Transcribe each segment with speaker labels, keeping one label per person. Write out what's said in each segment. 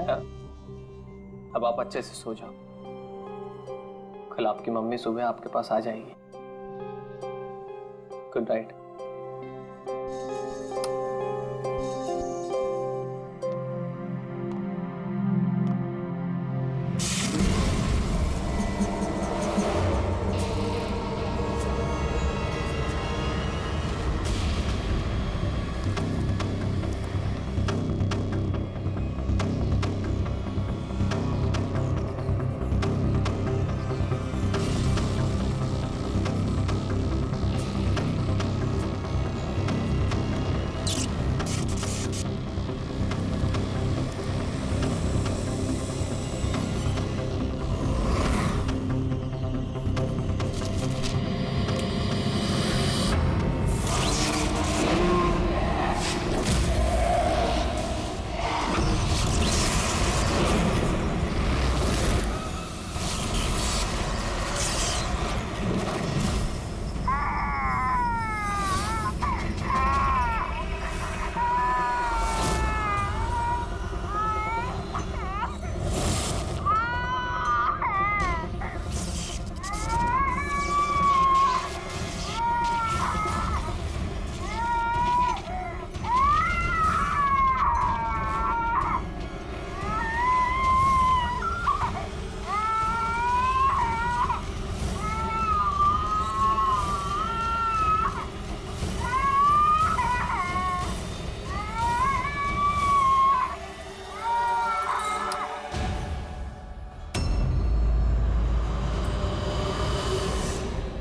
Speaker 1: छाया, अब आप अच्छे से सो जाओ। कल आपकी मम्मी सुबह आपके पास आ जाएगी। Good night.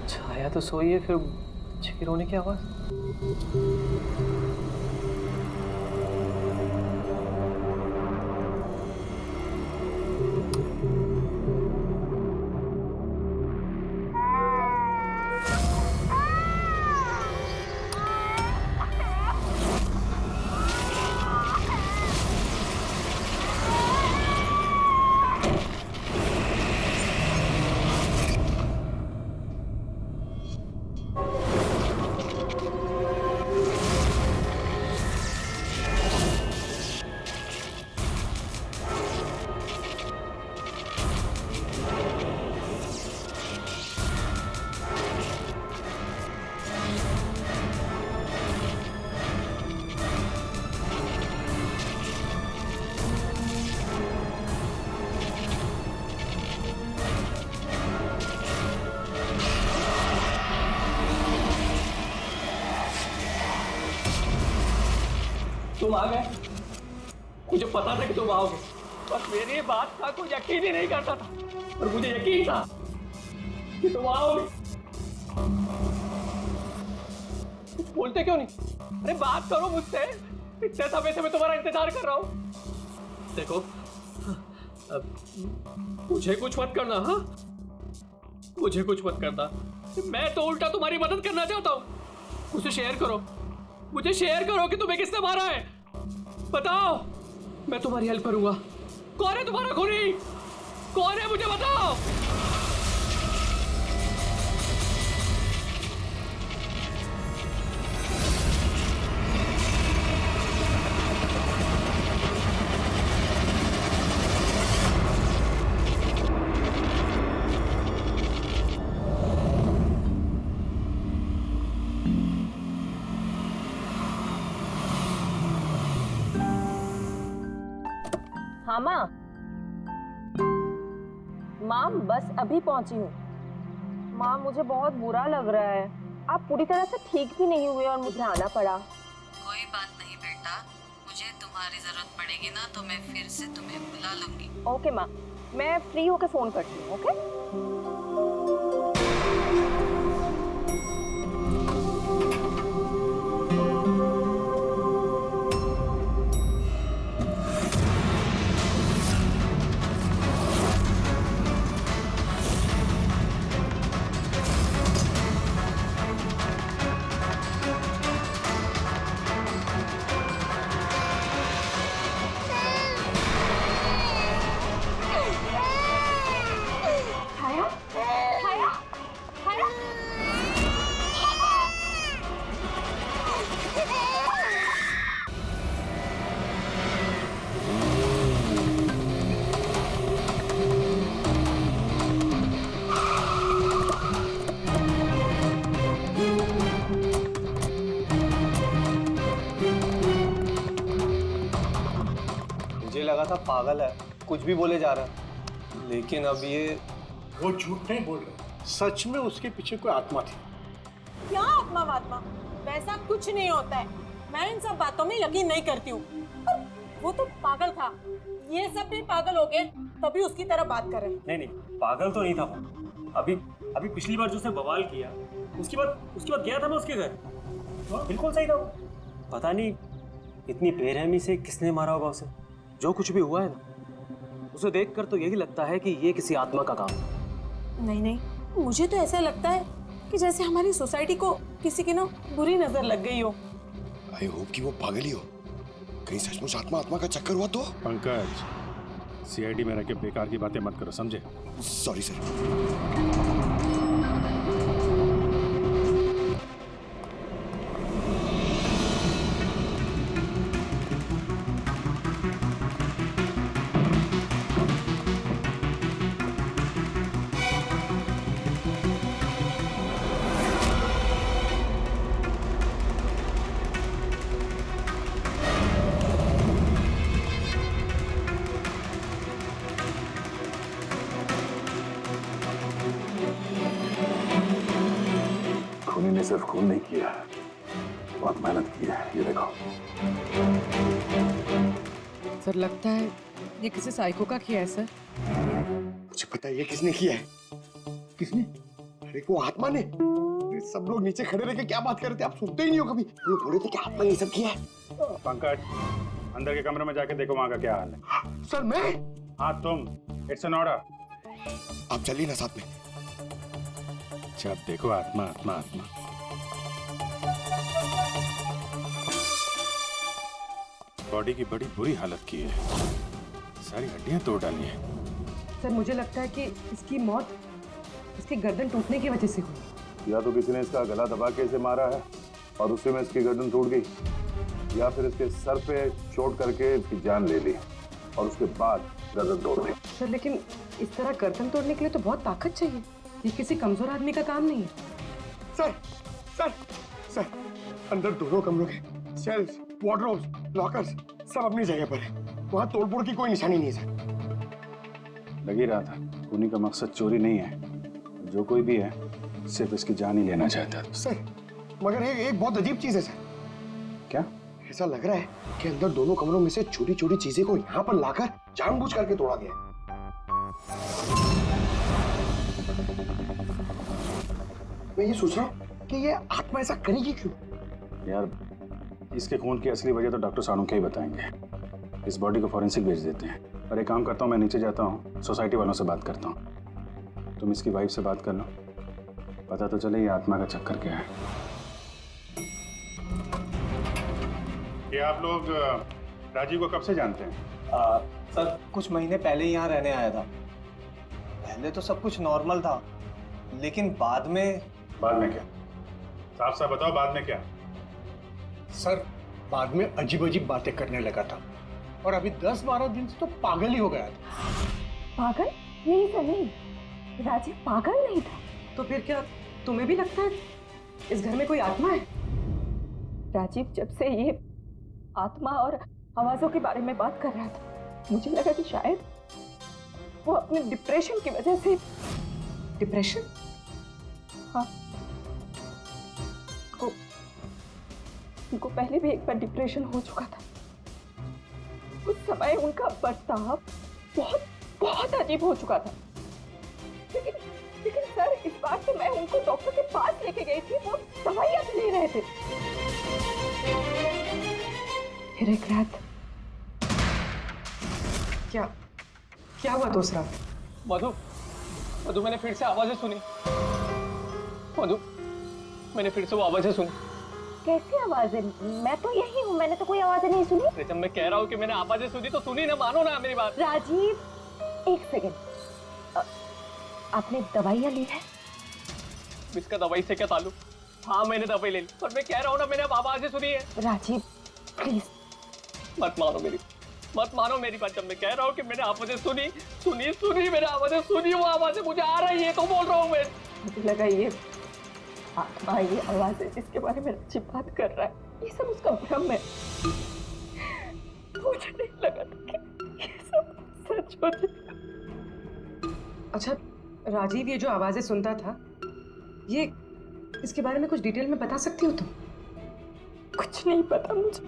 Speaker 1: छाया तो सोई है, फिर बच्चे की रोने की आवाज। तुम आ गए, मुझे पता था कि तुम आओगे, बस मेरी बात का कोई यकीन ही नहीं करता था, और मुझे यकीन था कि तुम आओगे। कुछ बोलते क्यों नहीं? अरे बात करो मुझसे, इतने समय से मैं तुम्हारा इंतजार कर रहा हूँ। देखो, मुझे कुछ मत करना। हाँ, मुझे कुछ मत करना, मैं तो उल्टा तुम्हारी मदद करना चाहता हूँ। मुझे शेयर करो, मुझे शेयर करो कि तुम्हें किसने मारा है, बताओ, मैं तुम्हारी हेल्प करूंगा। कौन है तुम्हारा खूनी? कौन है, मुझे बताओ।
Speaker 2: हाँ माँ, माँ बस अभी पहुंची हूँ। माँ मुझे बहुत बुरा लग रहा है, आप पूरी तरह से ठीक भी नहीं हुए और मुझे आना पड़ा।
Speaker 3: कोई बात नहीं बेटा, मुझे तुम्हारी जरूरत पड़ेगी ना तो मैं फिर से तुम्हें बुला लूंगी।
Speaker 2: ओके माँ, मैं फ्री होकर फोन करती हूँ। ओके।
Speaker 4: लगा था पागल है, कुछ भी बोले जा रहा है, लेकिन अब ये
Speaker 5: वो झूठ नहीं बोल रहे, सच में उसके पीछे कोई आत्मा थी।
Speaker 6: क्या आत्मा वात्मा, वैसा कुछ नहीं होता है। मैं इन सब बातों में यकीन नहीं करती हूँ। वो तो पागल था, ये सब भी पागल हो गए तभी उसकी तरह बात कर रहे हैं।
Speaker 7: नहीं नहीं, पागल तो नहीं था वो। अभी पिछली बार जो उसने बवाल किया, उसके बाद गया था मैं उसके घर, बिल्कुल सही था वो। पता नहीं इतनी बेरहमी से किसने मारा होगा उसे।
Speaker 4: जो कुछ भी हुआ है ना, उसे देखकर तो यही लगता है कि ये किसी आत्मा का काम है।
Speaker 6: नहीं, मुझे तो ऐसा लगता है कि जैसे हमारी सोसाइटी को किसी की ना बुरी नजर लग गई हो।
Speaker 8: आई होप कि वो पागल ही हो, कहीं सचमुच आत्मा का चक्कर हुआ तो।
Speaker 5: पंकज, सीआईडी में रह के बेकार की बातें मत करो, समझे?
Speaker 8: Sorry sir.
Speaker 9: खूनी ने सिर्फ खून नहीं किया, बहुत मेहनत की है, ये देखो।
Speaker 10: सर लगता है ये किसी साइको का किया है सर।
Speaker 8: मुझे पता है ये किसने किया है। किसने? अरे वो आत्मा ने। अरे सब लोग नीचे खड़े रह के क्या बात कर रहे थे, आप सुनते ही नहीं हो कभी। वो बोले थे कि आत्मा ने ये सब किया है।
Speaker 5: पंकज, अंदर के कमरे में जाके देखो वहां का क्या हाल है।
Speaker 8: सर मैं?
Speaker 5: हाँ तुम, इट्स एन ऑर्डर।
Speaker 8: आप चलिए ना साथ में।
Speaker 5: जब देखो आत्मा आत्मा आत्मा। बॉडी की बड़ी बुरी हालत की है, सारी हड्डियां तोड़ डाली हैं।
Speaker 10: सर मुझे लगता है कि इसकी मौत इसकी गर्दन टूटने की वजह से हुई।
Speaker 9: या तो किसी ने इसका गला दबा के इसे मारा है और उसी में इसकी गर्दन टूट गई, या फिर इसके सर पे चोट करके इसकी जान ले ली और उसके बाद गर्दन तोड़ दी।
Speaker 10: सर लेकिन इस तरह गर्दन तोड़ने के लिए तो बहुत ताकत चाहिए, ये किसी कमजोर आदमी का काम नहीं है।
Speaker 8: सर सर सर, अंदर दोनों कमरों के सेल्स, वार्डरोब्स, लॉकर्स सब अपनी जगह पर है। वहाँ तोड़फोड़ की कोई निशानी नहीं है सर।
Speaker 9: लग ही रहा था, खूनी का मकसद चोरी नहीं है, जो कोई भी है सिर्फ इसकी जान ही लेना चाहता है।
Speaker 8: सर मगर एक बहुत अजीब चीज है सर।
Speaker 9: क्या?
Speaker 8: ऐसा लग रहा है कि अंदर दोनों कमरों में से छोटी छोटी चीजें को यहाँ पर लाकर जानबूझ करके तोड़ा गया। मैं ये सोच रहा हूँ कि ये आत्मा ऐसा करेगी क्यों?
Speaker 9: यार इसके खून की असली वजह तो डॉक्टर साणुखे ही बताएंगे। इस बॉडी को फॉरेंसिक भेज देते हैं। और एक काम करता हूँ, मैं नीचे जाता हूँ, सोसाइटी वालों से बात करता हूँ। तुम इसकी वाइफ से बात कर लो, पता तो चले ये आत्मा का चक्कर क्या है।
Speaker 5: ये आप लोग राजीव को कब से जानते हैं?
Speaker 4: सर कुछ महीने पहले ही यहाँ रहने आया था। पहले तो सब कुछ नॉर्मल था, लेकिन बाद में
Speaker 5: क्या? साफ साफ बताओ, बाद में क्या? सर बाद में अजीब अजीब बातें करने लगा था और अभी 10-12 दिन से तो पागल ही हो गया था।
Speaker 2: पागल? नहीं सर नहीं, राजीव पागल नहीं था।
Speaker 10: तो फिर क्या तुम्हें भी लगता है इस घर में कोई आत्मा है?
Speaker 2: राजीव जब से ये आत्मा और आवाजों के बारे में बात कर रहा था, मुझे लगा कि शायद वो अपने डिप्रेशन की वजह से।
Speaker 10: डिप्रेशन?
Speaker 2: हाँ, उनको पहले भी एक बार डिप्रेशन हो चुका था। उस समय उनका बर्ताव बहुत बहुत अजीब हो चुका था। लेकिन सर इस बार तो मैं उनको डॉक्टर के पास लेके गई थी, वो दवाइयां भी ले रहे थे।
Speaker 10: फिर एक रात क्या हुआ दूसरा?
Speaker 1: मधु मैंने फिर से आवाजें सुनी। मधु मैंने फिर से वो आवाजें सुनी।
Speaker 2: कैसी आवाजें? मैं तो यही हूँ, मैंने तो कोई आवाजें नहीं सुनी।
Speaker 1: जब मैं कह रहा हूँ कि मैंने आवाजें सुनी तो सुनी ना, मानो ना मेरी बात।
Speaker 2: राजीव एक सेकंड, आपने दवाइयाँ ली है?
Speaker 1: इसका दवाई से क्या ताल्लुक? हाँ मैंने दवाई ले ली, पर मैं कह रहा हूँ ना मैंने अब आवाजें सुनी है।
Speaker 2: राजीव प्लीज
Speaker 1: मत मानो मेरी बात। जब मैं कह रहा हूँ कि मैंने आवाजें सुनी मैंने आवाजें सुनी, वो आवाजें मुझे आ रही है तो बोल रहा हूँ मैं।
Speaker 2: मुझे लगा ये आत्मा, ये आवाजें जिसके बारे में राजीव बात कर रहा है, ये सब उसका भ्रम है। मुझे नहीं लगा था
Speaker 1: ज्योति।
Speaker 10: अच्छा राजीव, ये जो आवाजें सुनता था, ये इसके बारे में कुछ डिटेल में बता सकती हो तुम?
Speaker 2: कुछ नहीं पता मुझे।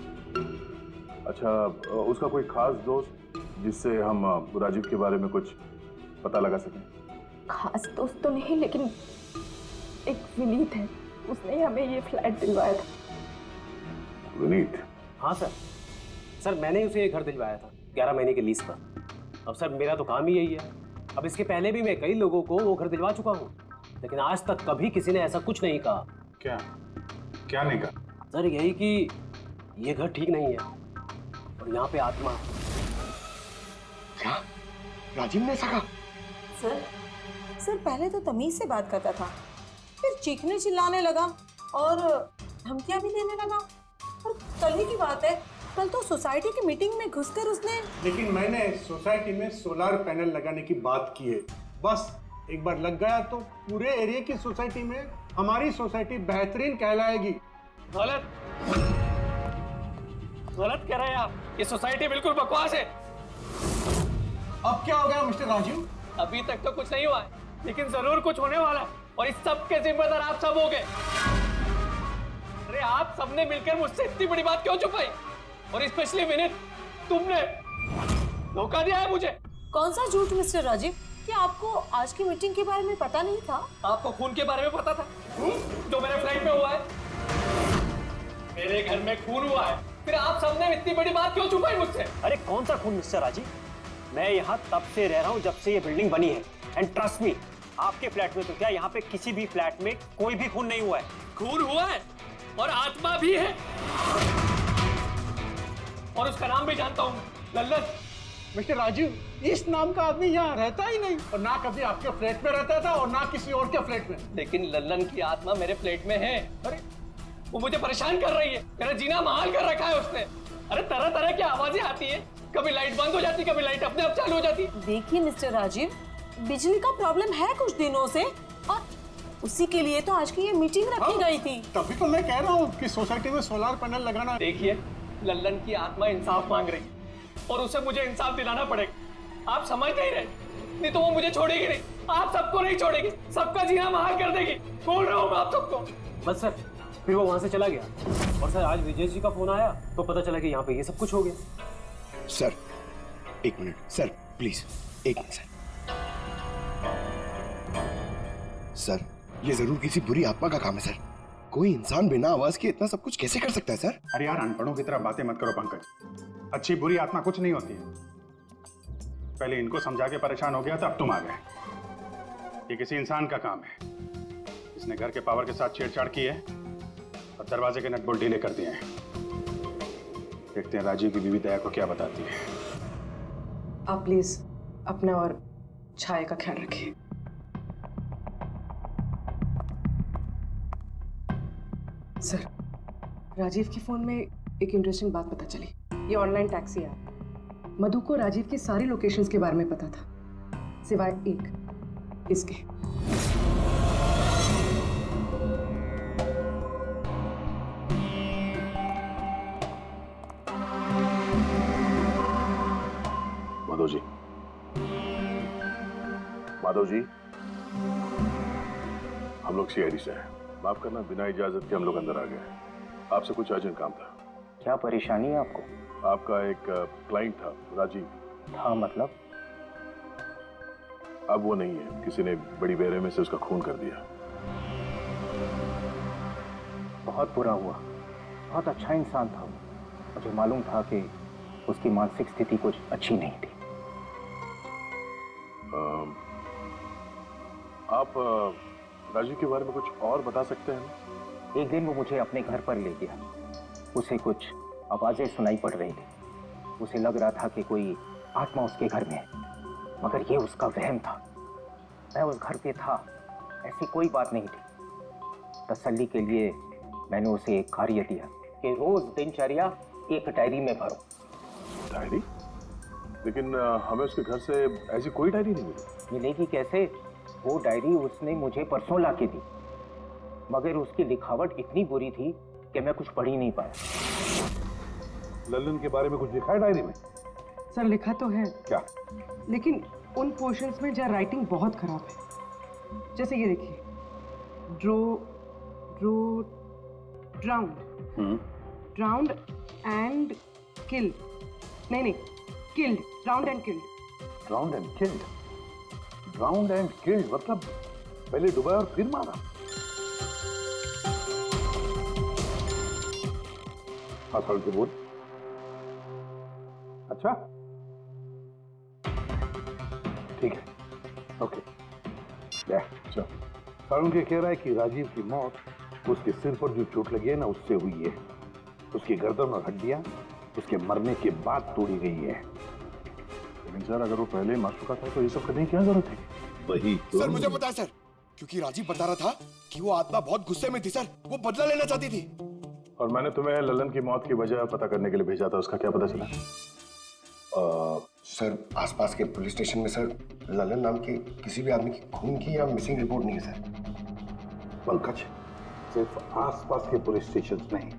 Speaker 9: अच्छा, उसका कोई खास दोस्त जिससे हम राजीव के बारे में कुछ पता लगा सकें?
Speaker 2: खास दोस्त तो नहीं, लेकिन एक विनीत है, उसने हमें ये फ्लैट दिलवाया था।
Speaker 9: विनीत?
Speaker 7: हाँ सर, मैंने उसे ये घर दिलवाया था 11 महीने के लीज पर। अब सर मेरा तो काम ही यही है। अब इसके पहले भी मैं कई लोगों को वो घर दिलवा चुका हूँ, लेकिन आज तक कभी किसी ने ऐसा कुछ नहीं कहा।
Speaker 9: क्या नहीं कहा?
Speaker 7: सर यही कि ये घर ठीक नहीं है और यहाँ पे आत्मा।
Speaker 8: क्या राजीव ने ऐसा कहा?
Speaker 6: सर पहले तो तमीज से बात करता था, फिर चीखने चिल्लाने लगा और धमकियां भी देने लगा। और कल ही की बात है, कल तो सोसाइटी की मीटिंग में घुसकर उसने।
Speaker 5: लेकिन मैंने सोसाइटी में सोलर पैनल लगाने की बात की है। बस एक बार लग गया तो पूरे एरिया की सोसाइटी में हमारी सोसाइटी बेहतरीन कहलाएगी।
Speaker 1: गलत कह रहे हैं आप। ये सोसाइटी बिल्कुल बकवास है।
Speaker 5: अब क्या हो गया मिस्टर राजीव?
Speaker 1: अभी तक तो कुछ नहीं हुआ है, लेकिन जरूर कुछ होने वाला है, और इस सब के जिम्मेदार आप सब हो गए। अरे आप सबने मिलकर मुझसे इतनी बड़ी बात क्यों छुपाई? और स्पेशली विनीत, तुमने धोखा दिया है मुझे।
Speaker 6: कौन सा झूठ मिस्टर राजीव? क्या आपको आज की मीटिंग के बारे में पता नहीं था?
Speaker 1: आपको खून के बारे में पता था जो मेरे फ्लैट में हुआ है? मेरे घर में खून हुआ है, फिर आप सबने इतनी बड़ी बात क्यों छुपाई मुझसे?
Speaker 7: अरे कौन सा खून मिस्टर राजीव? मैं यहाँ तब से रह रहा हूँ जब से ये बिल्डिंग बनी है, एंड ट्रस्ट मी, आपके फ्लैट में तो क्या, यहाँ पे किसी भी फ्लैट में कोई भी खून नहीं हुआ है।
Speaker 1: खून हुआ है और आत्मा भी है, और उसका नाम भी जानता हूँ, लल्लन।
Speaker 5: मिस्टर राजीव, इस नाम का आदमी यहाँ रहता ही नहीं, और ना कभी आपके फ्लैट में रहता था और ना किसी और के फ्लैट में।
Speaker 1: लेकिन लल्लन की आत्मा मेरे फ्लैट में है। अरे वो मुझे परेशान कर रही है, मेरा जीना महाल कर रखा है उसने। अरे तरह तरह की आवाजें आती है, कभी लाइट बंद हो जाती, कभी लाइट अपने आप चालू हो जाती।
Speaker 6: देखिए मिस्टर राजीव, बिजली का प्रॉब्लम है कुछ दिनों से, और उसी के लिए तो आज की ये मीटिंग रखी गई थी।
Speaker 5: तभी तो मैं कह रहा हूँ कि सोसाइटी में सोलर पैनल लगाना।
Speaker 1: देखिए, लल्लन की आत्मा इंसाफ मांग रही है और उसे मुझे इंसाफ दिलाना पड़ेगा। आप समझ नहीं रहे, नहीं तो वो मुझे छोड़ेगी नहीं, आप सबको नहीं छोड़ेगी, सबका जीना महाल कर देगी। बोल रहा हूँ मैं आप सबको।
Speaker 7: बस सर, फिर वो वहां से चला गया, और सर आज विजय जी का फोन आया तो पता चला कि यहाँ पे ये सब कुछ हो गया।
Speaker 8: सर एक मिनट सर, प्लीज एक मिनट सर, ये जरूर किसी बुरी आत्मा का काम है सर। कोई इंसान बिना आवाज के इतना सब कुछ कैसे कर सकता है सर?
Speaker 9: अरे यार, अनपढ़ों की तरह बातें मत करो पंकज। अच्छी बुरी आत्मा कुछ नहीं होती है। पहले इनको समझा के परेशान हो गया था, अब तुम आ गए। ये किसी इंसान का काम है। इसने घर के पावर के साथ छेड़छाड़ की है और दरवाजे के नट बोल्ट ढीले कर दिए हैं। देखते हैं राजीव की बीवी दया को क्या बताती है।
Speaker 10: आप प्लीज अपना और छाया का ख्याल रखिए। सर, राजीव के फोन में एक इंटरेस्टिंग बात पता चली। ये ऑनलाइन टैक्सी है। मधु को राजीव की सारी लोकेशंस के बारे में पता था, सिवाय एक, इसके।
Speaker 9: माधव जी, हम लोग सीआईडी से हैं। माफ करना, बिना इजाजत के हम लोग अंदर आ गए। आपसे कुछ अर्जेंट काम था।
Speaker 11: क्या परेशानी है आपको?
Speaker 9: आपका एक क्लाइंट था राजीव।
Speaker 11: हाँ मतलब?
Speaker 9: अब वो नहीं है, किसी ने बड़ी बेरहमी से उसका खून कर दिया।
Speaker 11: बहुत बुरा हुआ। बहुत अच्छा इंसान था। मुझे मालूम था कि उसकी मानसिक स्थिति कुछ अच्छी नहीं थी।
Speaker 9: आप राजीव के बारे में कुछ और बता सकते हैं?
Speaker 11: एक दिन वो मुझे अपने घर पर ले गया। उसे कुछ आवाजें सुनाई पड़ रही थी। उसे लग रहा था कि कोई आत्मा उसके घर में है, मगर ये उसका वहम था। मैं उस घर पे था, ऐसी कोई बात नहीं थी। तसल्ली के लिए मैंने उसे एक कार्य दिया कि रोज दिनचर्या एक डायरी में भरो।
Speaker 9: डायरी? लेकिन हमें उसके घर से ऐसी कोई डायरी नहीं मिली।
Speaker 11: मिलेगी कैसे? वो डायरी उसने मुझे परसों ला के दी, मगर उसकी लिखावट इतनी बुरी थी कि मैं कुछ पढ़ ही नहीं पाया।
Speaker 9: लल्लन के बारे में कुछ लिखा है डायरी में?
Speaker 10: सर लिखा तो है,
Speaker 8: क्या?
Speaker 10: लेकिन उन पोर्शंस में जहाँ राइटिंग बहुत खराब है। जैसे ये देखिए, ड्राउंड एंड किल्ड। नहीं, killed, drowned and killed.
Speaker 8: Drowned and killed? Drowned and killed मतलब पहले डुबाया और फिर मारा? हाँ खोल के बोल। अच्छा ठीक है, ओके। चलो, सारुण के कह रहा है कि राजीव की मौत उसके सिर पर जो चोट लगी है ना, उससे हुई है। उसकी गर्दन और हड्डियां उसके मरने के बाद तोड़ी गई है।
Speaker 9: लेकिन सर अगर वो पहले ही मर चुका था तो ये सब करने की क्या जरूरत थी?
Speaker 8: वही तो।
Speaker 12: सर मुझे पता है सर, क्योंकि राजीव बता रहा था कि वो आत्मा बहुत गुस्से में थी सर, वो बदला लेना चाहती थी।
Speaker 9: और मैंने तुम्हें ललन की मौत की वजह पता करने के लिए भेजा था, उसका क्या पता चला?
Speaker 12: सर आसपास के पुलिस स्टेशन में सर ललन नाम के किसी भी आदमी की खून की या मिसिंग रिपोर्ट नहीं है सर।
Speaker 8: पंकज, सिर्फ आसपास के पुलिस स्टेशन नहीं,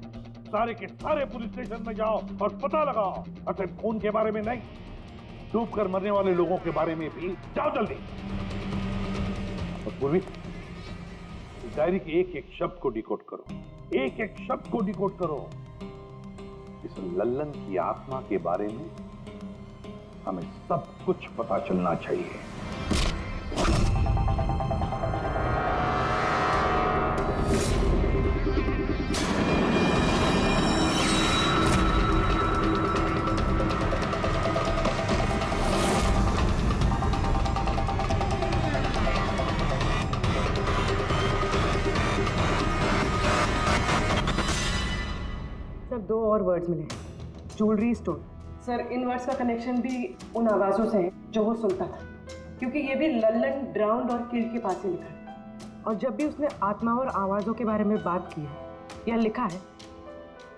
Speaker 8: सारे के सारे पुलिस स्टेशन में जाओ और पता लगाओ। सिर्फ खून के बारे में नहीं, डूब कर मरने वाले लोगों के बारे में भी जाओ जल्दी। और पूर्वी, इस डायरी के एक एक शब्द को डिकोड करो, एक एक शब्द को डिकोड करो। इस लल्लन की आत्मा के बारे में हमें सब कुछ पता चलना चाहिए।
Speaker 10: सर 2 और वर्ड्स मिले, ज्वेलरी स्टोर। सर इन वर्ड्स का कनेक्शन भी उन आवाज़ों से है जो वो सुनता था, क्योंकि ये भी लल्लन ड्राउंड और किल्ड के पास ही लिखा है। और जब भी उसने आत्मा और आवाज़ों के बारे में बात की है या लिखा है,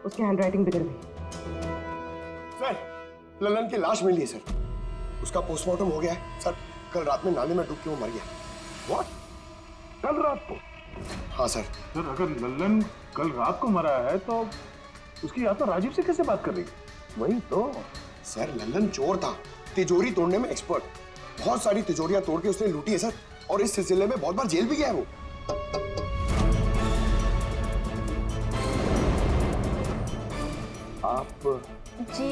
Speaker 10: उसकी हैंडराइटिंग बिगड़ गई।
Speaker 12: सर ललन की लाश मिली है सर, उसका पोस्टमार्टम हो गया है सर। कल रात में नाले में डूब के वो मर गया।
Speaker 8: What? कल रात को?
Speaker 12: हाँ सर।
Speaker 9: सर अगर लल्लन कल रात को मरा है तो उसकी आत्मा राजीव से कैसे बात कर रही है?
Speaker 8: वही तो
Speaker 12: सर, ललन चोर था, तिजोरी तोड़ने में एक्सपर्ट। बहुत सारी तिजोरियां तोड़ के उसने लूटी है सर, और इस सिलसिले में बहुत बार जेल भी गया है वो।
Speaker 8: आप?
Speaker 2: जी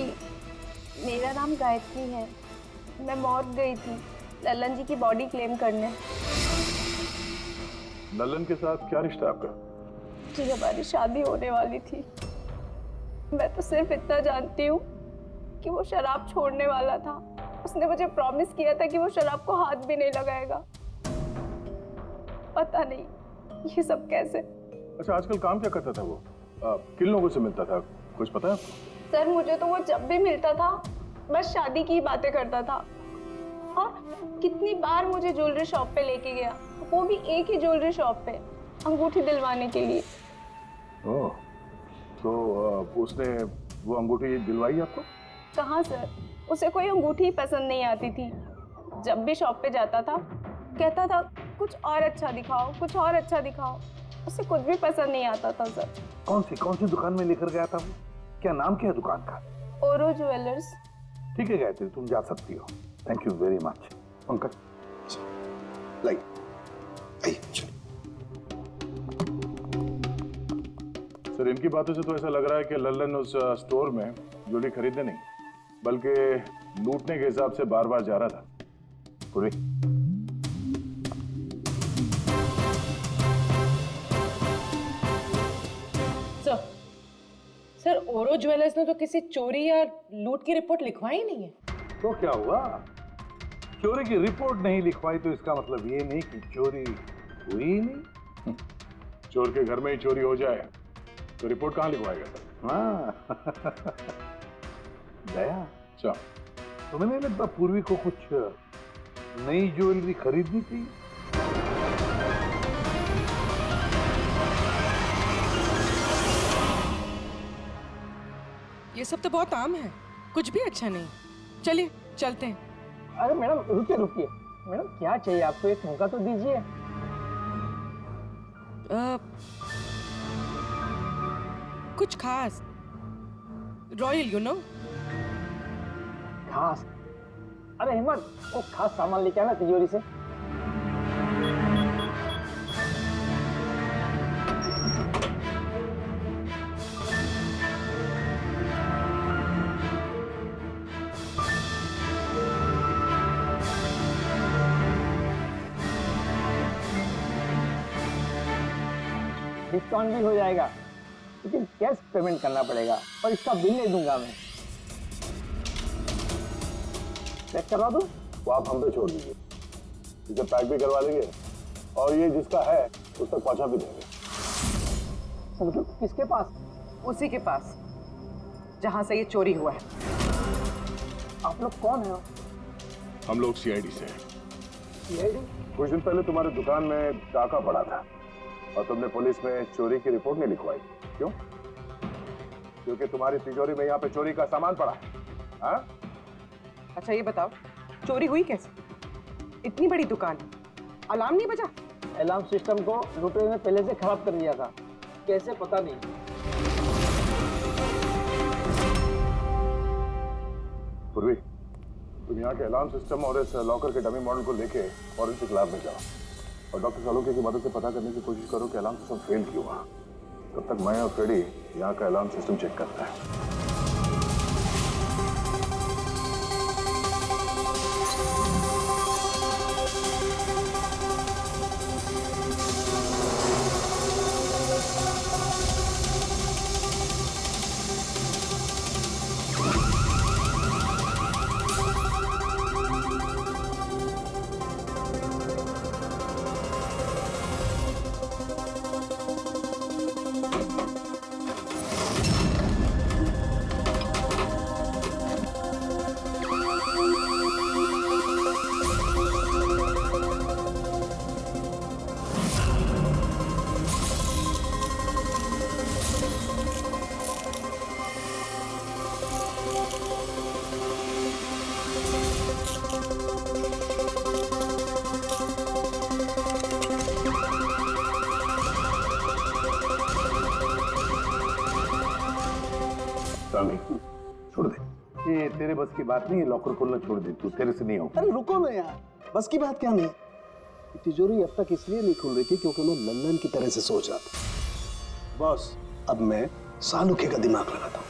Speaker 2: मेरा नाम गायत्री है, मैं मॉर्ग गई थी ललन जी की बॉडी क्लेम करने।
Speaker 9: लल्लन के साथ क्या रिश्ता आपका?
Speaker 2: जी हमारी शादी होने वाली थी। मैं तो सिर्फ इतना जानती हूँ कि वो शराब छोड़ने वाला था। उसने मुझे प्रॉमिस किया था कि वो शराब को हाथ भी नहीं लगाएगा। पता नहीं ये सब कैसे।
Speaker 9: अच्छा आजकल काम क्या करता था वो? किन लोगों से मिलता था, कुछ पता है आपको?
Speaker 2: सर मुझे तो वो जब भी मिलता था बस शादी की बातें करता था, और कितनी बार मुझे ज्वेलरी शॉप पे लेके गया, वो भी एक ही ज्वेलरी शॉप पे, अंगूठी दिलवाने के लिए।
Speaker 9: ओह, तो उसने वो अंगूठी दिलवाई आपको?
Speaker 2: कहाँ सर, उसे कोई अंगूठी पसंद नहीं आती थी। जब भी शॉप पे जाता था कहता था कुछ और अच्छा दिखाओ, कुछ और अच्छा दिखाओ। उसे कुछ भी पसंद नहीं आता था सर।
Speaker 8: कौन सी दुकान में लेकर गया था वो? क्या नाम क्या है दुकान का?
Speaker 2: ओरो ज्वेलर्स।
Speaker 8: ठीक है गायत्री, तुम जा सकती हो। Thank you very much. Pankaj
Speaker 12: like
Speaker 9: sir इनकी बातों से तो ऐसा लग रहा है कि लल्लन उस स्टोर में ज्वेलरी खरीदने नहीं बल्कि लूटने के हिसाब से बार बार जा रहा था। पूरी
Speaker 10: सर ओरो ज्वेलर्स ने तो किसी चोरी या लूट की रिपोर्ट लिखवाई नहीं है।
Speaker 8: तो क्या हुआ? चोरी की रिपोर्ट नहीं लिखवाई तो इसका मतलब ये नहीं कि चोरी हुई ही नहीं।
Speaker 9: चोर के घर में ही चोरी हो जाए तो रिपोर्ट कहाँ लिखवाएगा सर?
Speaker 8: हाँ दया,
Speaker 9: अच्छा
Speaker 8: तुम्हें नहीं लगता पूर्वी को कुछ नई ज्वेलरी खरीदनी थी?
Speaker 10: ये सब तो बहुत आम है, कुछ भी अच्छा नहीं। चलिए चलते हैं।
Speaker 1: अरे मैडम रुकिए रुकिए, मैडम क्या चाहिए आपको, एक मौका तो दीजिए।
Speaker 10: कुछ खास, रॉयल यू नो।
Speaker 1: हाँ
Speaker 11: पास। अरे हिम्मत, वो खास सामान लेके आना तिजोरी से। डिस्काउंट भी हो जाएगा, लेकिन कैश पेमेंट करना पड़ेगा और इसका बिल ले दूंगा मैं। चेक करवा दूं?
Speaker 8: वो आप हम पे छोड़ दीजिए, इसे पैक भी करवा देंगे और ये जिसका है उस तक पहुंचा भी देंगे।
Speaker 11: मतलब किसके पास?
Speaker 10: उसी के पास जहां से ये चोरी हुआ है।
Speaker 11: आप लोग कौन है?
Speaker 8: हम लोग सीआईडी से हैं।
Speaker 11: सीआईडी?
Speaker 8: कुछ दिन पहले तुम्हारी दुकान में डाका पड़ा था और तुमने पुलिस में चोरी की रिपोर्ट नहीं लिखवाई, क्यों? क्योंकि तुम्हारी तिजोरी में यहाँ पे चोरी का सामान पड़ा है। हाँ?
Speaker 10: अच्छा ये बताओ, चोरी हुई कैसे? इतनी बड़ी दुकान, अलार्म नहीं बजा?
Speaker 11: अलार्म सिस्टम को लुटेरे ने पहले से खराब कर दिया था, कैसे पता नहीं।
Speaker 8: पूर्वी, तुम यहाँ के अलार्म सिस्टम और इस लॉकर के डमी मॉडल को लेके फॉरेंसिक लैब में जाओ और डॉक्टर सालुंके की मदद से पता करने की कोशिश करो कि अलार्म सिस्टम फेल क्यों हुआ। तब तक मैं और फ्रेडी यहाँ का अलार्म सिस्टम चेक करता है। छोड़ दे, ये तेरे बस की बात नहीं है, लॉकर खोलना छोड़ दे, तू तेरे से नहीं होगा।
Speaker 13: अरे रुको ना यार, बस की बात क्या नहीं। तिजोरी अब तक इसलिए नहीं खुल रही थी क्योंकि मैं लल्लन की तरह से सोच रहा था। बॉस, अब मैं सालुके का दिमाग लगाता हूँ।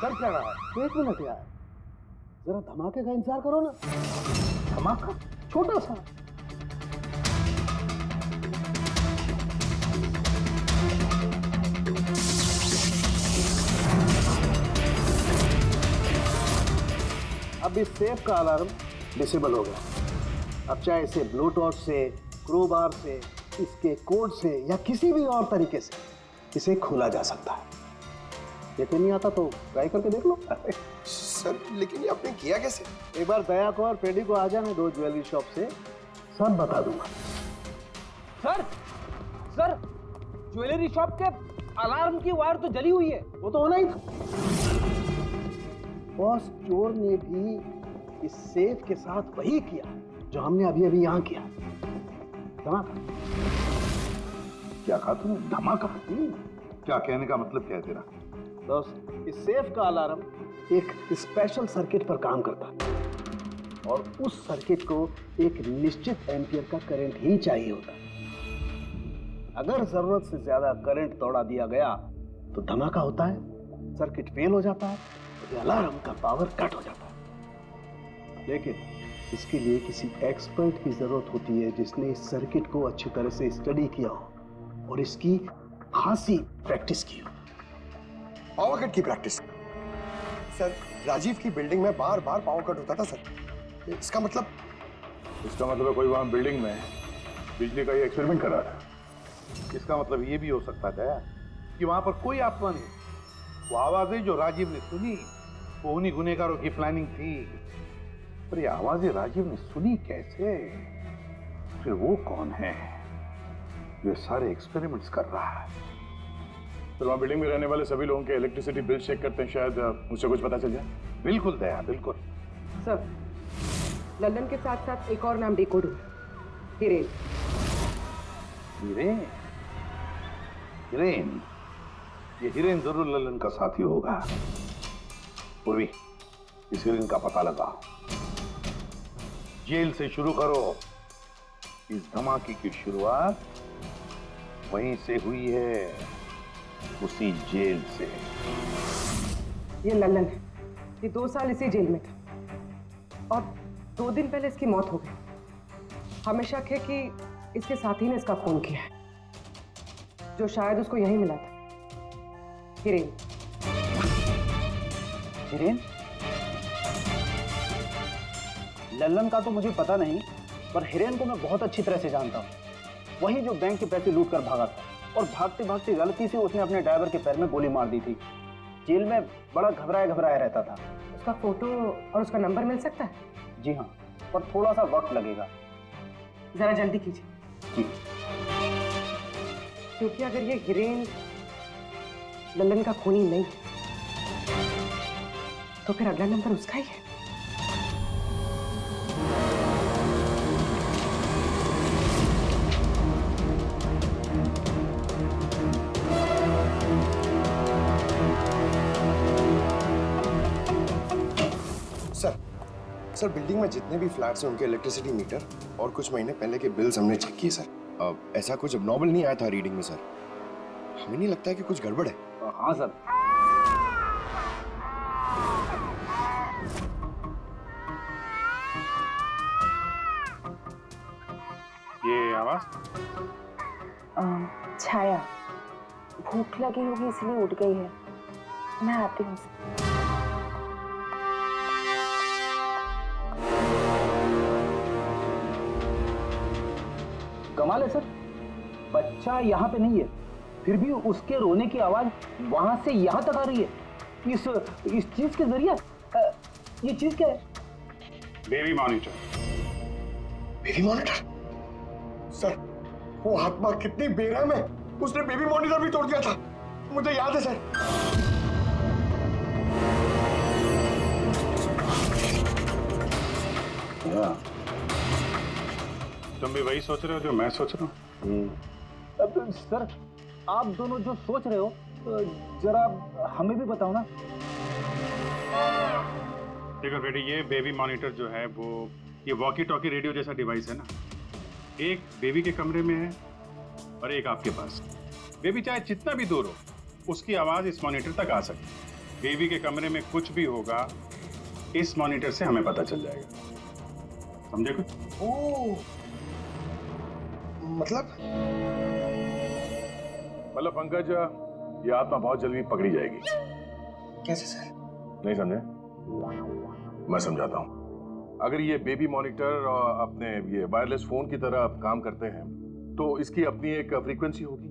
Speaker 13: कर क्या रहा है? एक मिनट यार, जरा धमाके का इंतजार करो ना। धमाका? छोटा सा। अब इस सेफ का अलार्म डिसेबल हो गया। अब चाहे इसे ब्लूटूथ से, क्रोबार से, इसके कोड से या किसी भी और तरीके से इसे खोला जा सकता है। यकीन नहीं आता तो ट्राई करके देख लो।
Speaker 12: सर लेकिन ये आपने किया कैसे?
Speaker 13: एक बार दया को और पेडी को आ जाने दो ज्वेलरी शॉप से, सब बता दूंगा।
Speaker 11: सर ज्वेलरी शॉप के अलार्म की वायर तो जली हुई है।
Speaker 13: वो तो होना ही था। बॉस, चोर ने भी इस सेफ के साथ वही किया जो हमने अभी अभी यहाँ किया। धमाका।
Speaker 8: क्या कहा तुमने? धमाका? क्या कहने का मतलब क्या है तेरा?
Speaker 13: दोस्त, इस सेफ का अलार्म एक स्पेशल सर्किट पर काम करता है और उस सर्किट को एक निश्चित एम्पियर का करंट ही चाहिए होता है। अगर जरूरत से ज्यादा करंट दौड़ा दिया गया तो धमाका होता है, सर्किट फेल हो जाता है, तो अलार्म का पावर कट हो जाता है। लेकिन इसके लिए किसी एक्सपर्ट की जरूरत होती है जिसने इस सर्किट को अच्छी तरह से स्टडी किया हो और इसकी खासी प्रैक्टिस की हो।
Speaker 12: पावर कट की प्रैक्टिस? सर, राजीव की बिल्डिंग में बार बार पावर कट होता था सर। इसका मतलब
Speaker 8: इसका मतलब है कोई वहां बिल्डिंग में बिजली का ये एक्सपेरिमेंट कर रहा था। इसका मतलब ये भी हो सकता है कि वहां पर कोई आत्मा नहीं। वो आवाजें जो राजीव ने सुनी वो उन्हीं गुनहगारों की प्लानिंग थी। पर ये आवाजें राजीव ने सुनी कैसे? फिर वो कौन है जो सारे एक्सपेरिमेंट्स कर रहा है?
Speaker 9: फिर वहां बिल्डिंग में रहने वाले सभी लोगों के इलेक्ट्रिसिटी बिल चेक करते हैं, शायद मुझसे कुछ पता चल जाए।
Speaker 8: बिल्कुल दया, बिल्कुल।
Speaker 10: सर, लल्लन के साथ साथ एक और नाम डिकोड हुआ, हिरेन।
Speaker 8: हिरेन? हिरेन? ये हिरेन जरूर लल्लन का साथी होगा। पूर्वी, इस हिरेन का पता लगाओ। जेल से शुरू करो। इस धमाके की शुरुआत वहीं से हुई है, उसी जेल से।
Speaker 10: ये लल्लन है। ये 2 साल इसी जेल में था और 2 दिन पहले इसकी मौत हो गई। हमें शक है कि इसके साथी ने इसका खून किया है, जो शायद उसको यहीं मिला था। हिरेन।
Speaker 13: हिरेन? लल्लन का तो मुझे पता नहीं, पर हिरेन को मैं बहुत अच्छी तरह से जानता हूँ। वही जो बैंक के पैसे लूट कर भागा था और भागते भागते गलती से उसने अपने ड्राइवर के पैर में गोली मार दी थी। जेल में बड़ा घबराया घबराया रहता था।
Speaker 10: उसका फोटो और उसका नंबर मिल सकता है?
Speaker 13: जी हाँ, पर थोड़ा सा वक्त लगेगा।
Speaker 10: जरा जल्दी कीजिए।
Speaker 13: जी।
Speaker 10: क्योंकि अगर ये हिरेन लल्लन का खूनी नहीं तो फिर अगला नंबर उसका ही है।
Speaker 12: सर बिल्डिंग में जितने भी फ्लैट्स हैं उनके इलेक्ट्रिसिटी मीटर और कुछ महीने पहले के बिल्स हमने चेक किए सर। ऐसा कुछ abnormal नहीं आया था रीडिंग में सर। हमें नहीं लगता है कि कुछ गड़बड़ है।
Speaker 13: हाँ सर।
Speaker 9: ये आवाज?
Speaker 2: छाया, भूख लगी होगी इसलिए उठ गई है। मैं आती हूँ।
Speaker 13: कमाल है सर, बच्चा यहाँ पे नहीं है, फिर भी उसके रोने की आवाज वहां से यहाँ तक आ रही है। इस चीज के जरिए ये चीज क्या है?
Speaker 9: Baby monitor.
Speaker 12: Baby monitor? Sir वो आत्मा कितनी बेरहम है, उसने बेबी मॉनिटर भी तोड़ दिया था, मुझे याद है सर।
Speaker 9: तुम भी वही सोच रहे हो जो मैं सोच रहा हूँ?
Speaker 13: अब सर, आप दोनों जो सोच रहे हो जरा हमें भी बताओ ना।
Speaker 9: देखो बेटी, ये बेबी मॉनिटर जो है वो ये वॉकी टॉकी रेडियो जैसा डिवाइस है ना। एक बेबी के कमरे में है और एक आपके पास। बेबी चाहे जितना भी दूर हो उसकी आवाज इस मॉनिटर तक आ सकती है। बेबी के कमरे में कुछ भी होगा इस मॉनिटर से हमें पता चल जाएगा। समझे कुछ?
Speaker 12: ओह, मतलब
Speaker 9: पंकज, ये आत्मा बहुत जल्दी पकड़ी जाएगी।
Speaker 12: कैसे सर?
Speaker 9: नहीं समझे? मैं समझाता हूँ। अगर ये बेबी मॉनिटर अपने ये वायरलेस फोन की तरह काम करते हैं तो इसकी अपनी एक फ्रीक्वेंसी होगी।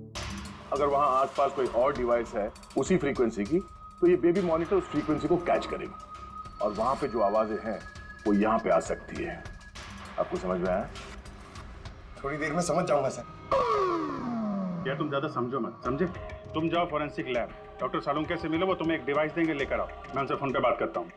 Speaker 9: अगर वहां आसपास कोई और डिवाइस है उसी फ्रीक्वेंसी की तो ये बेबी मॉनिटर उस फ्रीक्वेंसी को कैच करेगी और वहां पे जो आवाजें हैं वो यहाँ पे आ सकती है। आपको समझ में आया?
Speaker 12: थोड़ी देर में समझ जाऊंगा सर।
Speaker 9: क्या तुम ज्यादा समझो मत, समझे? तुम जाओ फॉरेंसिक लैब, डॉक्टर सालुंके से मिलो, वो तुम्हें एक डिवाइस देंगे, लेकर आओ। मैं उनसे फोन पे बात करता हूँ।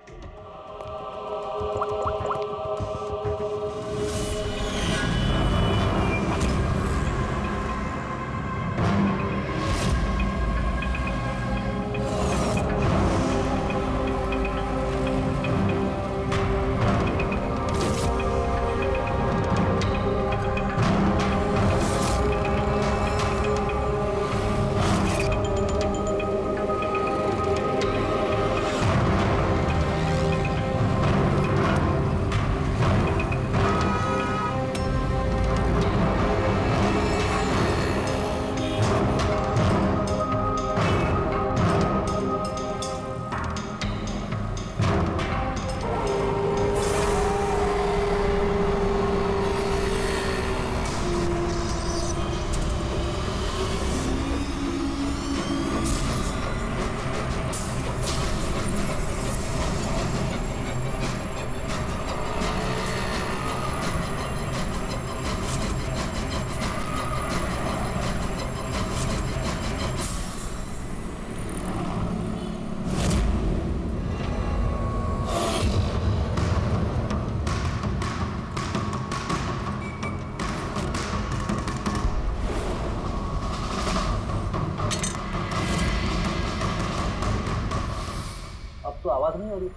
Speaker 13: आवाज नहीं हो रही।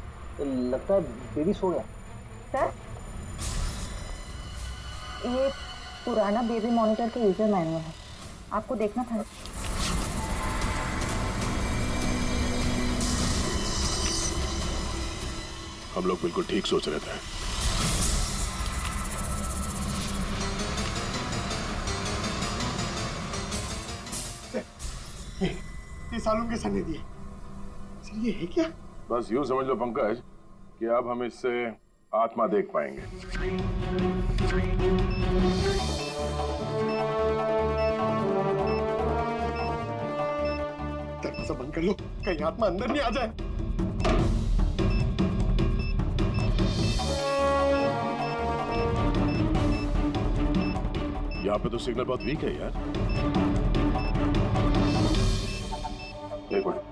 Speaker 13: लगता है बेबी सो गया।
Speaker 2: सर, ये पुराना बेबी मॉनिटर का यूजर मैनुअल है, आपको देखना था।
Speaker 8: हम लोग बिल्कुल ठीक सोच रहे थे।
Speaker 12: ये सालों के सने दिए सर, ये है क्या?
Speaker 8: बस यूं समझ लो पंकज कि अब हम इससे आत्मा देख पाएंगे।
Speaker 12: दरवाजा बंद कर लो, कहीं आत्मा अंदर नहीं आ जाए।
Speaker 8: यहाँ पे तो सिग्नल बहुत वीक है यार। एक मिनट।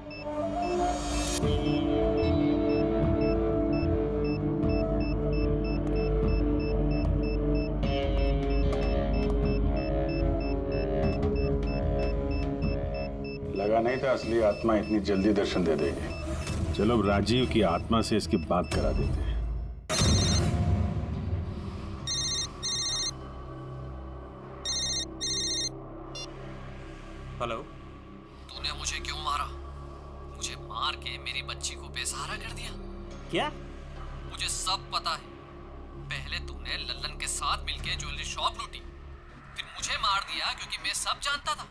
Speaker 8: लगा नहीं था असली आत्मा इतनी जल्दी दर्शन दे देगी। चलो अब राजीव की आत्मा से इसकी बात करा देते हैं।
Speaker 7: हेलो।
Speaker 1: तूने मुझे क्यों मारा? मुझे मार के मेरी बच्ची को बेसहारा कर दिया।
Speaker 7: क्या?
Speaker 1: मुझे सब पता है। पहले तूने लल्लन के साथ मिलके ज्वेलरी शॉप लूटी, फिर मुझे मार दिया क्योंकि मैं सब जानता था,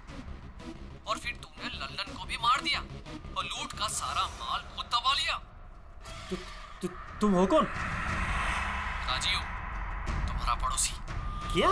Speaker 1: और फिर तूने लल्लन को भी मार दिया और लूट का सारा माल खुद दबा लिया।
Speaker 7: तुम हो कौन?
Speaker 1: राजीव, तुम्हारा पड़ोसी।
Speaker 7: क्या?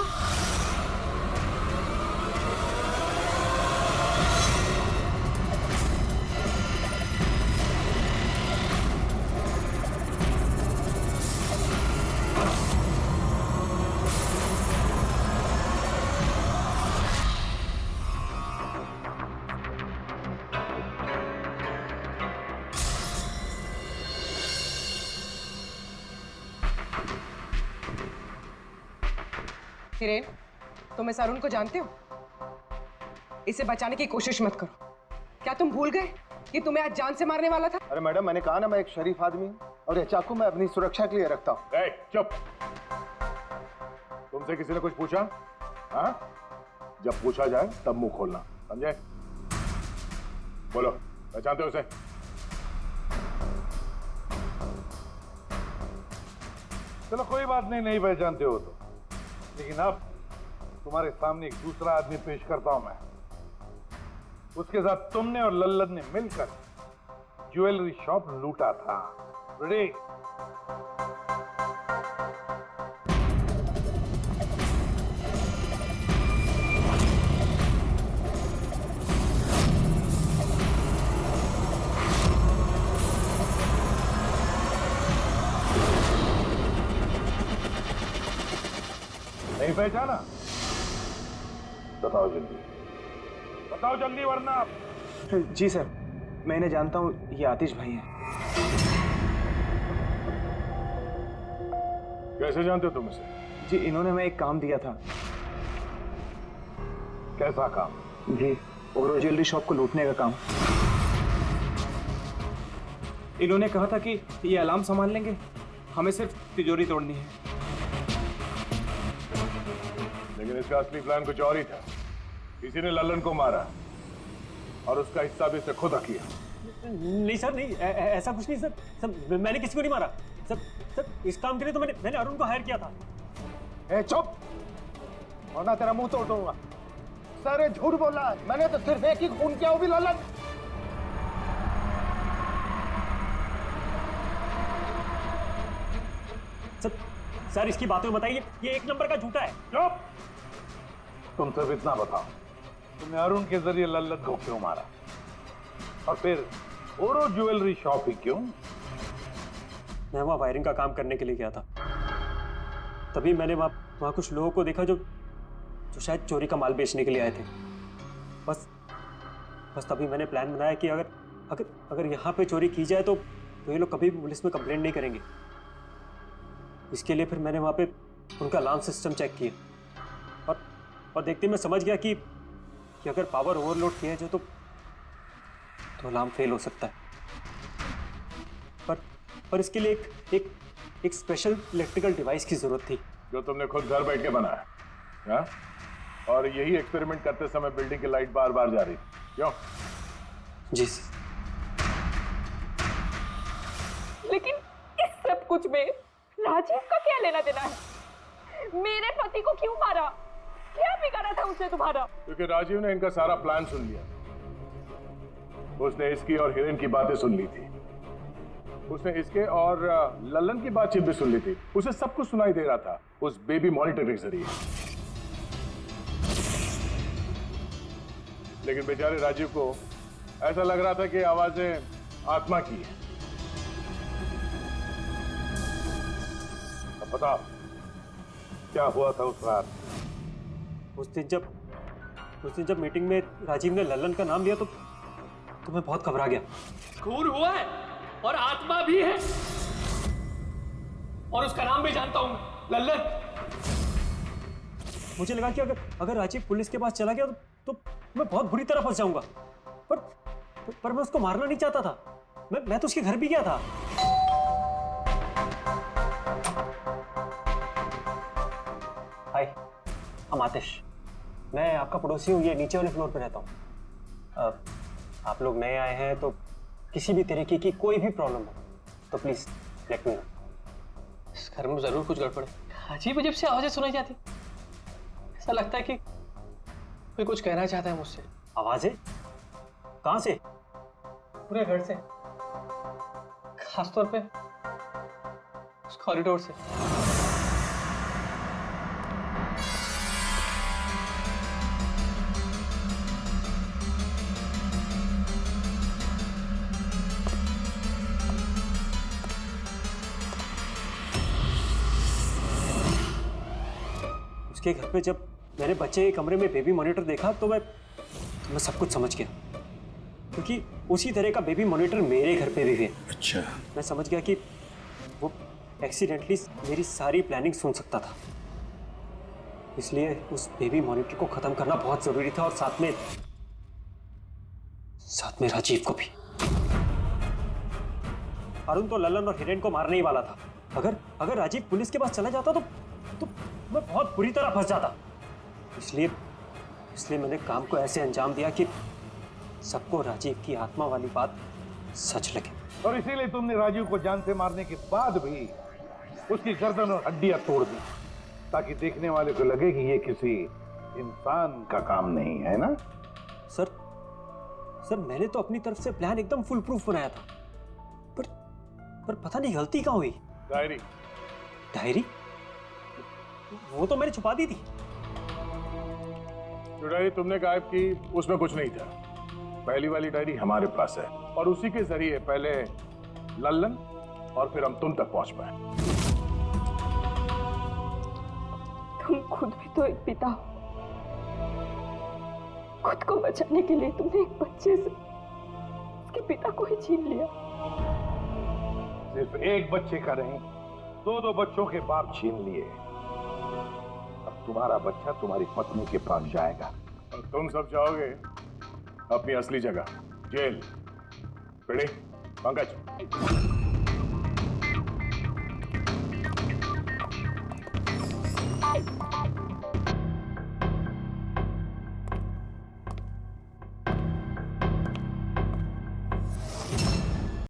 Speaker 10: हिरेन, तुम इस अरुण को जानते हो? इसे बचाने की कोशिश मत करो। क्या तुम भूल गए कि तुम्हें आज जान से मारने वाला था?
Speaker 4: अरे मैडम, मैंने कहा ना मैं एक शरीफ आदमी हूँ, और ये चाकू मैं अपनी सुरक्षा के लिए रखता हूँ।
Speaker 8: चुप। तुमसे किसी ने कुछ पूछा? हाँ? जब पूछा जाए तब मुंह खोलना, समझे? बोलो, पहचानते हो उसे?
Speaker 14: चलो कोई बात नहीं, नहीं पहचानते हो तो, लेकिन अब तुम्हारे सामने एक दूसरा आदमी पेश करता हूं मैं। उसके साथ तुमने और लल्लन ने मिलकर ज्वेलरी शॉप लूटा था। रेडी? नहीं पहचाना? बताओ जल्दी, बताओ जल्दी, वरना।
Speaker 4: जी सर, मैं इन्हें जानता हूँ, ये आतिश भाई हैं।
Speaker 8: कैसे जानते हो तुम इसे?
Speaker 4: जी, इन्होंने हमें एक काम दिया था।
Speaker 8: कैसा काम?
Speaker 4: जी, ओरो ज्वेलरी शॉप को लूटने का काम। इन्होंने कहा था कि ये अलार्म संभाल लेंगे, हमें सिर्फ तिजोरी तोड़नी है।
Speaker 8: लेकिन इसका असली प्लान कुछ और ही था। किसी ने लल्लन को मारा और उसका हिस्सा भी इसे खुद किया।
Speaker 7: नहीं सर, नहीं, ऐसा कुछ नहीं सर। सर, मैंने किसी को नहीं मारा। सर, इस काम के लिए तो मैंने अरुण को हायर किया था।
Speaker 4: ए चुप, वरना तेरा मुंह तोड़ दूंगा। सर, ये झूठ बोला है, मैंने तो सिर्फ एक ही खून किया, वो भी लल्लन।
Speaker 7: सर, इसकी बातें बताइए, ये एक नंबर का झूठा है।
Speaker 14: चुप। तुम सिर्फ इतना बताओ, तुमने अरुण के जरिए लल्लन को क्यों मारा, और फिर ओरो ज्वेलरी शॉप ही क्यों?
Speaker 7: मैं वहाँ वायरिंग का काम करने के लिए गया था। तभी मैंने वहाँ कुछ लोगों को देखा जो शायद चोरी का माल बेचने के लिए आए थे। बस तभी मैंने प्लान बनाया कि अगर यहाँ पे चोरी की जाए तो ये लोग कभी भी पुलिस में कंप्लेंट नहीं करेंगे। इसके लिए फिर मैंने वहाँ पे उनका अलार्म सिस्टम चेक किया, और देखते मैं समझ गया कि अगर पावर ओवरलोड किया जाए तो अलार्म फेल हो सकता है। पर और इसके लिए एक स्पेशल इलेक्ट्रिकल डिवाइस की जरूरत थी
Speaker 14: जो तुमने खुद घर बैठ के बनाया, हाँ? और यही एक्सपेरिमेंट करते समय बिल्डिंग की लाइट बार बार जा रही, क्यों?
Speaker 7: जी।
Speaker 2: लेकिन इस सब कुछ में राजीव का क्या लेना देना है? मेरे पति को क्यों मारा? क्या बिगाड़ा था उसने तुम्हारा?
Speaker 14: क्योंकि राजीव ने इनका सारा प्लान सुन लिया। उसने इसकी और हिरेन की बातें सुन ली थी। उसने इसके और लल्लन की बातचीत भी सुन ली थी। उसे सब कुछ सुनाई दे रहा था उस बेबी मॉनिटर के जरिए। लेकिन बेचारे राजीव को ऐसा लग रहा था कि आवाजें आत्मा की है। अब बताओ क्या हुआ था उस रात?
Speaker 7: उस दिन जब मीटिंग में राजीव ने लल्लन का नाम लिया तो मैं बहुत घबरा गया।
Speaker 1: खून हुआ है और आत्मा भी है, और उसका नाम भी जानता हूं, लल्लन।
Speaker 7: मुझे लगा कि अगर राजीव पुलिस के पास चला गया तो मैं बहुत बुरी तरह फंस जाऊंगा। पर मैं उसको मारना नहीं चाहता था। मैं तो उसके घर भी गया था। हाय, हम आतिश। मैं आपका पड़ोसी हूँ, ये नीचे वाले फ्लोर पे रहता हूँ। आप लोग नए आए हैं तो किसी भी तरीके की कोई भी प्रॉब्लम हो तो प्लीज लेट मी नो।
Speaker 1: इस घर में जरूर कुछ गड़बड़ है। अजीब अजीब सी आवाजें सुनाई जाती, ऐसा लगता है कि कोई कुछ कहना चाहता है मुझसे।
Speaker 7: आवाजें कहां से?
Speaker 1: पूरे घर से, खासतौर पे उस कॉरिडोर से।
Speaker 7: उसके घर पे जब मैंने बच्चे के कमरे में बेबी मॉनिटर देखा तो मैं सब कुछ समझ गया, क्योंकि उसी तरह का बेबी मॉनिटर मेरे घर पे भी है।
Speaker 9: अच्छा।
Speaker 7: मैं समझ गया कि वो एक्सीडेंटली मेरी सारी प्लानिंग सुन सकता था, इसलिए उस बेबी मॉनिटर को खत्म करना बहुत जरूरी था, और साथ में राजीव को भी। अरुण तो लल्लन और हिरेन को मारने ही वाला था। अगर राजीव पुलिस के पास चला जाता तो मैं बहुत बुरी तरह फंस जाता। इसलिए मैंने काम को ऐसे अंजाम दिया कि सबको राजीव की आत्मा वाली बात सच लगे।
Speaker 14: और इसीलिए तुमने राजीव को जान से मारने के बाद भी उसकी गर्दन और हड्डियां तोड़ दी, ताकि देखने वाले को लगे कि ये किसी इंसान का काम नहीं है ना?
Speaker 7: सर मैंने तो अपनी तरफ से प्लान एकदम फुल प्रूफ बनाया था, पर पता नहीं गलती कहाँ हुई। डायरी वो तो मैंने छुपा दी थी।
Speaker 14: जो डायरी तुमने गायब की उसमें कुछ नहीं था। पहली वाली डायरी हमारे पास है, और उसी के जरिए पहले लल्लन और फिर हम तुम तक पहुंच पाए।
Speaker 2: तुम खुद भी तो एक पिता हो। खुद को बचाने के लिए तुमने एक बच्चे से उसके पिता को ही छीन लिया।
Speaker 14: सिर्फ एक बच्चे का नहीं, दो बच्चों के बाप छीन लिए। अब तुम्हारा बच्चा तुम्हारी पत्नी के पास जाएगा, और तुम सब जाओगे अपनी असली जगह, जेल। पंकज